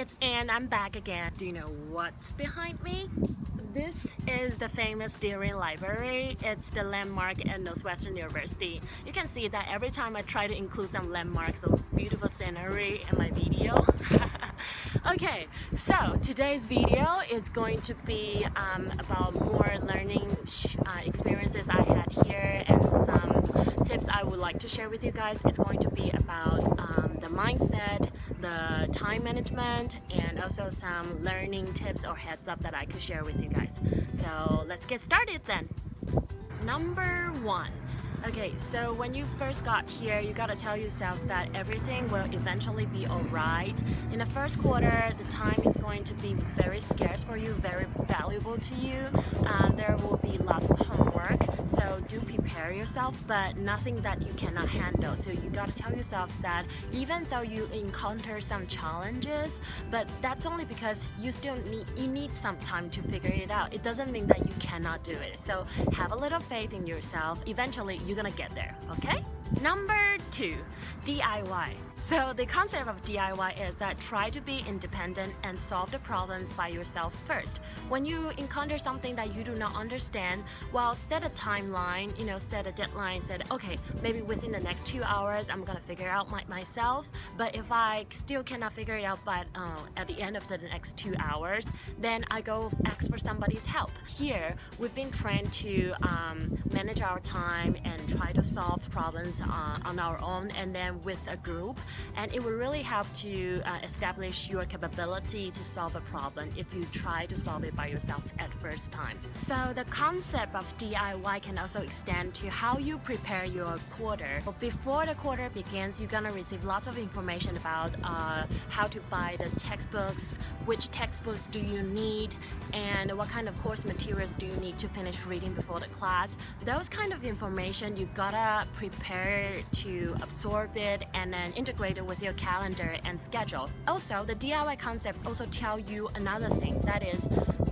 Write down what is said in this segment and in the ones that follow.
it's Anne. I'm back again. Do you know what's behind me? This is the famous Dairy Library. It's the landmark at Northwestern University. You can see that every time I try to include some landmarks of beautiful scenery in my video. Okay, so today's video is going to be about more learning experiences I had here and some tips I would like to share with you guys. It's going to be about the mindset, the time management, and also some learning tips or heads up that I could share with you guys. So let's get started then. Number one. Okay, so when you first got here, you gotta tell yourself that everything will eventually be alright. In the first quarter, the time is going to be very scarce for you, very valuable to you. There will be lots of homework, so do prepare yourself, but nothing that you cannot handle. So you gotta tell yourself that even though you encounter some challenges, but that's only because you need some time to figure it out. It doesn't mean that you cannot do it. So have a little faith in yourself. Eventually, you're gonna get there, okay? Number two, DIY. So the concept of DIY is that try to be independent and solve the problems by yourself first. When you encounter something that you do not understand, well, set a timeline, set a deadline, okay, maybe within the next 2 hours, I'm gonna figure out myself. But if I still cannot figure it out at the end of the next 2 hours, then I go ask for somebody's help. Here, we've been trained to manage our time and try to solve problems on our own and then with a group. And it will really help to establish your capability to solve a problem if you try to solve it by yourself at first time. So the concept of DIY can also extend to how you prepare your quarter. Before the quarter begins, you're gonna receive lots of information about how to buy the textbooks, which textbooks do you need, and what kind of course materials do you need to finish reading before the class. Those kind of information you gotta prepare to absorb it and then integrate it with your calendar and schedule. Also, the DIY concepts also tell you another thing, that is,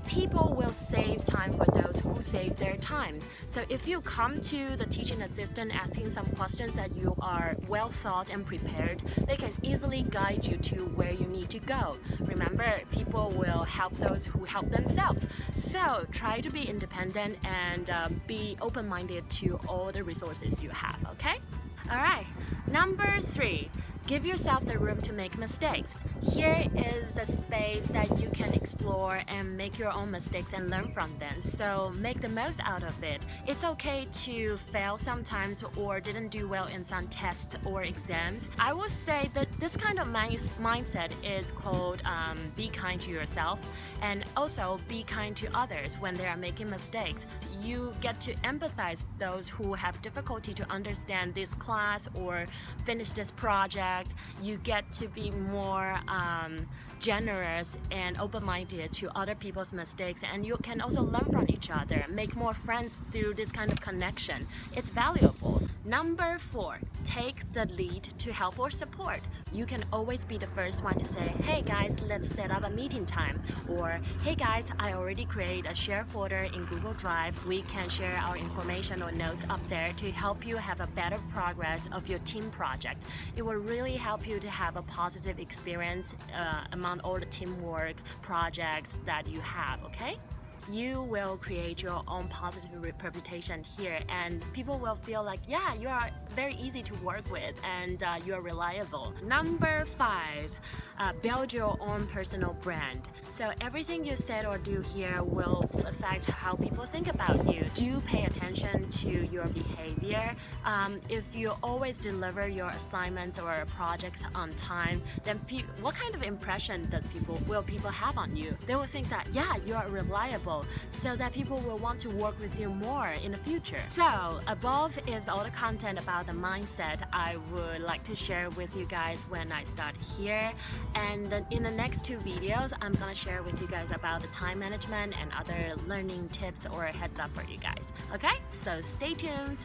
people will save time for those who save their time. So if you come to the teaching assistant asking some questions that you are well thought and prepared, they can easily guide you to where you need to go. Remember, people will help those who help themselves. So try to be independent and be open-minded to all the resources you have, okay? Alright, number three. Give yourself the room to make mistakes. Here is a space that you can explore and make your own mistakes and learn from them. So make the most out of it. It's okay to fail sometimes or didn't do well in some tests or exams. I would say that this kind of mindset is called be kind to yourself and also be kind to others when they are making mistakes. You get to empathize those who have difficulty to understand this class or finish this project. You get to be more generous and open-minded to other people's mistakes, and you can also learn from each other, make more friends through this kind of connection. It's valuable. Number four, take the lead to help or support. You can always be the first one to say, hey guys, let's set up a meeting time, or hey guys, I already created a share folder in Google Drive. We can share our information or notes up there to help you have a better progress of your team project. It will really help you to have a positive experience among all the teamwork projects that you have, okay? You will create your own positive reputation here, and people will feel like, yeah, you are very easy to work with and you are reliable. Number five, build your own personal brand. So everything you said or do here will affect how people think about you. Do pay attention to your behavior. If you always deliver your assignments or projects on time, then what kind of impression will people have on you? They will think that, yeah, you are reliable, so that people will want to work with you more in the future. So above is all the content about the mindset I would like to share with you guys when I start here. And then in the next two videos, I'm gonna share with you guys about the time management and other learning tips or heads up for you guys. Okay, so stay tuned.